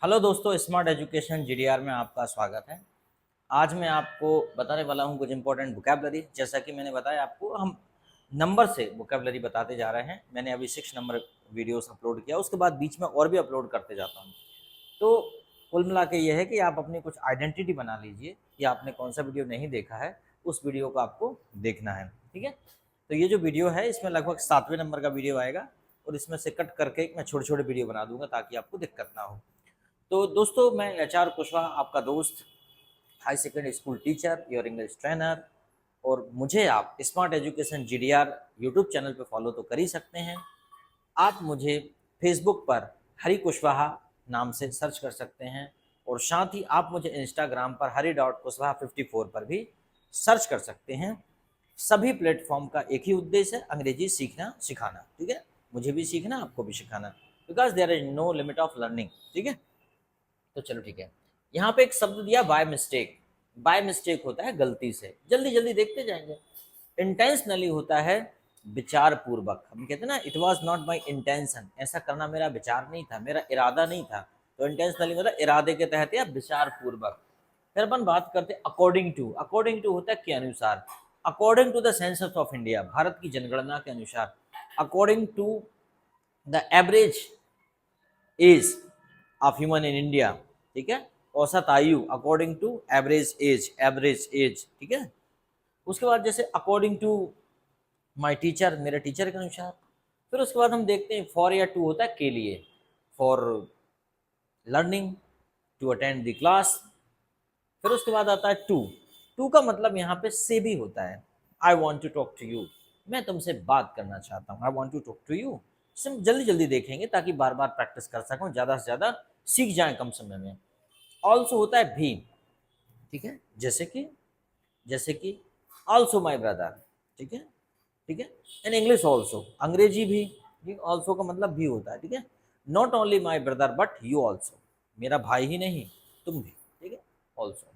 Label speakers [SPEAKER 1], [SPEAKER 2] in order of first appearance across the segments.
[SPEAKER 1] Hello दोस्तों, smart education GDR में आपका स्वागत है। आज मैं आपको बताने वाला हूँ कुछ इंपॉर्टेंट वोकैबलरी। जैसा कि मैंने बताया आपको, हम नंबर से वोकैबलरी बताते जा रहे हैं। मैंने अभी 6 नंबर वीडियोस अपलोड किया, उसके बाद बीच में और भी अपलोड करते जाता हूँ। तो कुल मिला के ये है कि आप अपनी कुछ आइडेंटिटी बना लीजिए कि आपने कौन सा वीडियो नहीं देखा है, उस वीडियो को आपको देखना है। ठीक है, तो ये जो वीडियो है इसमें लगभग 7वें नंबर का वीडियो आएगा और इसमें से कट करके मैं छोटे छोटे वीडियो बना दूंगा ताकि आपको दिक्कत ना हो। तो दोस्तों, मैं एचआर कुशवाहा, आपका दोस्त, high secondary school teacher, your English trainer. और मुझे आप smart education GDR YouTube channel पे फॉलो तो कर ही सकते हैं। आप मुझे फेसबुक पर हरी कुशवाहा नाम से सर्च कर सकते हैं और साथ ही आप मुझे इंस्टाग्राम पर हरी.कुशवाहा54 पर भी सर्च कर सकते हैं। सभी प्लेटफॉर्म का एक ही उद्देश्य है, अंग्रेजी सीखना सिखाना। ठीक है, मुझे भी सीखना, आपको भी सिखाना, because there is no limit of learning. ठीक है, तो चलो ठीक है। यहाँ पे एक शब्द दिया बाय मिस्टेक। बाय मिस्टेक होता है गलती से, जल्दी जल्दी देखते जाएंगे। इंटेंशनली होता है विचार पूर्वक। हम कहते हैं ना, it was not my intention, ऐसा करना मेरा विचार नहीं था, मेरा इरादा नहीं था। तो इंटेंशनली मतलब इरादे के तहत या विचार पूर्वक। फिर अपन बात करते हैं अकॉर्डिंग टू। अकॉर्डिंग टू होता है के अनुसार। According to the census of India, Bharat की जनगणना के अनुसार। According to the average age of human in India. ठीक है, औसत आयु according to average age, average age. ठीक है, उसके बाद जैसे अकॉर्डिंग टू माय टीचर, मेरे टीचर के अनुसार। फिर उसके बाद हम देखते हैं फॉर या टू होता है के लिए, for learning, to attend the class. फिर उसके बाद आता है टू। टू का मतलब यहाँ पे से भी होता है। I want to talk to you, मैं तुमसे बात करना चाहता हूँ। I want to talk to you. इसे हम जल्दी जल्दी देखेंगे ताकि बार बार प्रैक्टिस कर सकूँ, ज़्यादा से ज़्यादा सीख जाएं कम समय में। ऑल्सो होता है भी। ठीक है, जैसे कि ऑल्सो माई ब्रदर। ठीक है, ठीक है। इन इंग्लिश ऑल्सो, अंग्रेजी भी ऑल्सो का मतलब भी होता है। ठीक है, not only my brother but you also, मेरा भाई ही नहीं, तुम भी। ठीक है, ऑल्सो।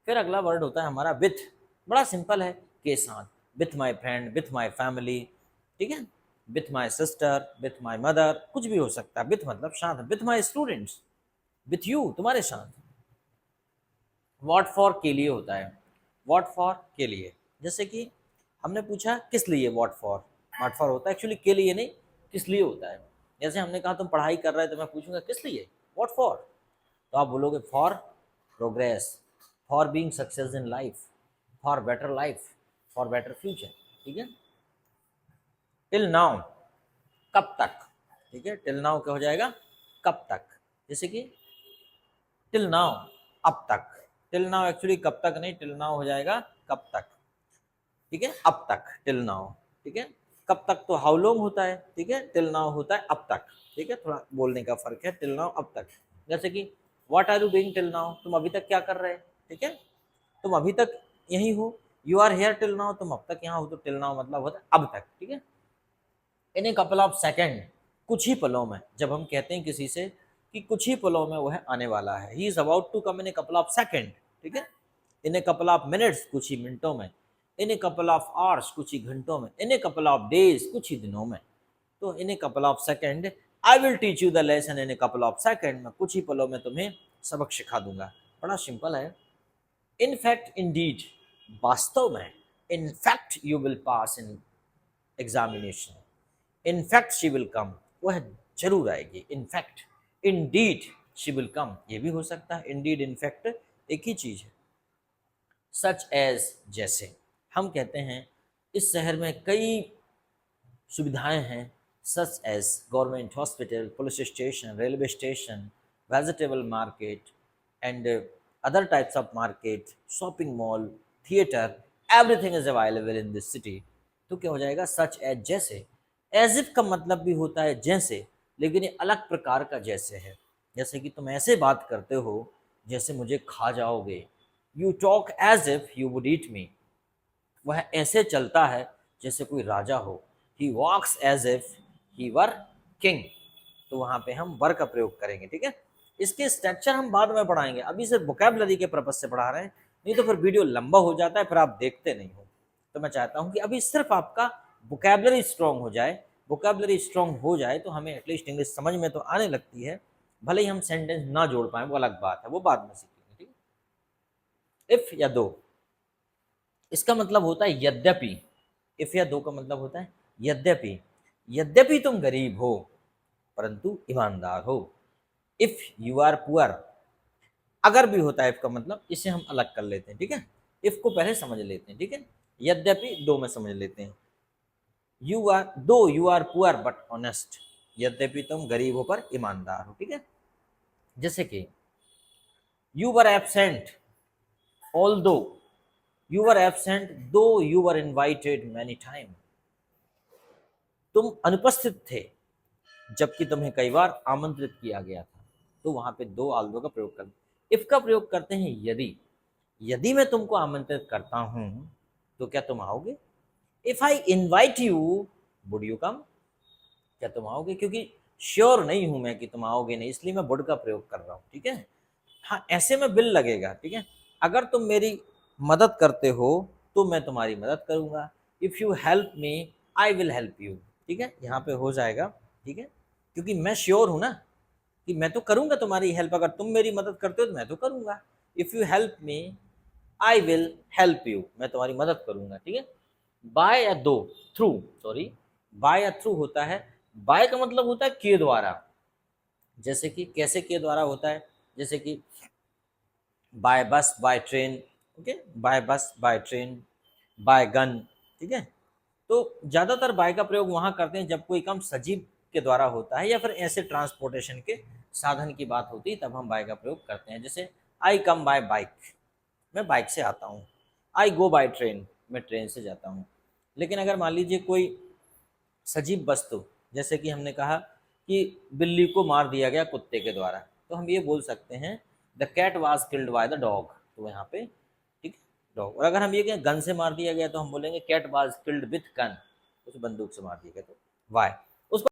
[SPEAKER 1] फिर अगला वर्ड होता है हमारा विथ। बड़ा सिंपल है, के साथ। With my friend, with my family. ठीक है, with my sister, with my mother, कुछ भी हो सकता है। विथ मतलब साथ। With my students, with you, तुम्हारे साथ। वॉट फॉर के लिए होता है। वॉट फॉर के लिए, जैसे कि हमने पूछा किस लिए, वॉट फॉर। वॉट फॉर होता है एक्चुअली के लिए नहीं, किस लिए होता है। जैसे हमने कहा तुम पढ़ाई कर रहे हो, तो मैं पूछूंगा किस लिए, वॉट फॉर। तो आप बोलोगे for progress, for being success in life, for better life, for better future. ठीक है, टिल नाउ, कब तक। ठीक है, टिल नाउ क्या हो जाएगा, कब तक। जैसे कि टिल नाउ, अब तक। टिल नाउ एक्चुअली कब तक नहीं, टिल नाउ हो जाएगा कब तक। ठीक है, अब तक, टिल नाउ। ठीक है, कब तक तो हाउ लॉन्ग होता है। ठीक है, टिल नाउ होता है अब तक। ठीक है, थोड़ा बोलने का फर्क है, टिल नाउ अब तक। जैसे कि what are you doing till now, तुम अभी तक क्या कर रहे हैं। ठीक है, तुम अभी तक यही हो, you are here till now, तुम अब तक यहाँ हो। तो टिल नाउ मतलब होता है अब तक। ठीक है, in a couple of second, कुछ ही पलों में। जब हम कहते हैं किसी से कि कुछ ही पलों में वह आने वाला है, he is about to come in a couple of second. ठीक है, in a couple of minutes, कुछ ही मिनटों में। In a couple of hours, कुछ ही घंटों में। In a couple of days, कुछ ही दिनों में। तो in a couple of second, I will teach you the lesson in a couple of second, मैं कुछ ही पलों में तुम्हें सबक सिखा दूंगा। बड़ा सिंपल है। इन फैक्ट, इंडीड, वास्तव में। In fact you will pass in examination. In fact she will come, वह जरूर आएगी। In fact, Indeed she will come, ये भी हो सकता है। इंडीड इनफैक्ट एक ही चीज है। सच एज, जैसे। हम कहते हैं इस शहर में कई सुविधाएं हैं। Such as government hospital, police station, railway station, vegetable market and other types of market, shopping mall, theatre, everything is available in this city. तो क्या हो जाएगा, सच एज, जैसे। एज इफ का मतलब भी होता है जैसे, लेकिन ये अलग प्रकार का जैसे है। जैसे कि तुम ऐसे बात करते हो जैसे मुझे खा जाओगे। You talk as if you would eat me, वह ऐसे चलता है जैसे कोई राजा हो। He walks as if he were king. तो वहां पे हम वर का प्रयोग करेंगे। ठीक है, इसके स्ट्रक्चर हम बाद में पढ़ाएंगे, अभी सिर्फ वोकैबुलरी के पर्पज से पढ़ा रहे हैं, नहीं तो फिर वीडियो लंबा हो जाता है, फिर आप देखते नहीं हो। तो मैं चाहता हूं कि अभी सिर्फ आपका वोकैबुलरी स्ट्रांग हो जाए। वोकैबुलरी स्ट्रांग हो जाए तो हमें एटलीस्ट इंग्लिश समझ में तो आने लगती है। भले ही हम सेंटेंस ना जोड़ पाए वो अलग बात है, वो बाद में सीखेंगे, ठीक है। इफ या दो, इसका मतलब होता है यद्यपि। इफ या दो का मतलब होता है यद्यपि। यद्यपि तुम गरीब हो परंतु ईमानदार हो। इफ यू आर पुअर, अगर भी होता है इफ का मतलब, इसे हम अलग कर लेते हैं, ठीक है। इफ को पहले समझ लेते हैं, ठीक है। यद्यपि दो में समझ लेते हैं। You are poor but honest, यद्यपि तुम गरीब हो पर ईमानदार हो, ठीक है। जैसे कि यू वर एबसेंट ऑल दो, यू वर एबसेंट दो you were invited many time, तुम अनुपस्थित थे जबकि तुम्हें कई बार आमंत्रित किया गया था। तो वहां पे दो आल्दो का प्रयोग कर, इफ का प्रयोग करते हैं यदि। यदि मैं तुमको आमंत्रित करता हूं तो क्या तुम आओगे। If I invite you would you come, क्या तुम आओगे, क्योंकि श्योर नहीं हूं मैं कि तुम आओगे नहीं, इसलिए मैं वुड का प्रयोग कर रहा हूं, ठीक है। हाँ, ऐसे में बिल लगेगा, ठीक है। अगर तुम मेरी मदद करते हो तो मैं तुम्हारी मदद करूंगा। If you help me I will help you, ठीक है, यहाँ पे हो जाएगा, ठीक है। क्योंकि मैं श्योर हूं ना कि मैं तो करूंगा तुम्हारी हेल्प, अगर तुम मेरी मदद करते हो तो मैं तो करूंगा। If you help me I will help you, मैं तुम्हारी मदद करूंगा, ठीक है। बाय या दो, थ्रू, सॉरी, बाय या थ्रू होता है। बाय का मतलब होता है के द्वारा, जैसे कि कैसे के द्वारा होता है, जैसे कि बाय बस बाय ट्रेन, ओके, बाय बस बाय ट्रेन, बाय गन, ठीक है। तो ज़्यादातर बाय का प्रयोग वहाँ करते हैं जब कोई काम सजीव के द्वारा होता है या फिर ऐसे ट्रांसपोर्टेशन के साधन की बात होती है, तब हम बाय का प्रयोग करते हैं। जैसे आई कम बाय बाइक, मैं बाइक से आता हूँ। आई गो बाय ट्रेन, मैं ट्रेन से जाता हूँ। लेकिन अगर मान लीजिए कोई सजीव वस्तु, जैसे कि हमने कहा कि बिल्ली को मार दिया गया कुत्ते के द्वारा, तो हम ये बोल सकते हैं the cat was killed by the dog, तो यहाँ पे ठीक, डॉग। और अगर हम ये कहें गन से मार दिया गया तो हम बोलेंगे cat was killed with gun, उस बंदूक से मार दिया गया, तो वाई।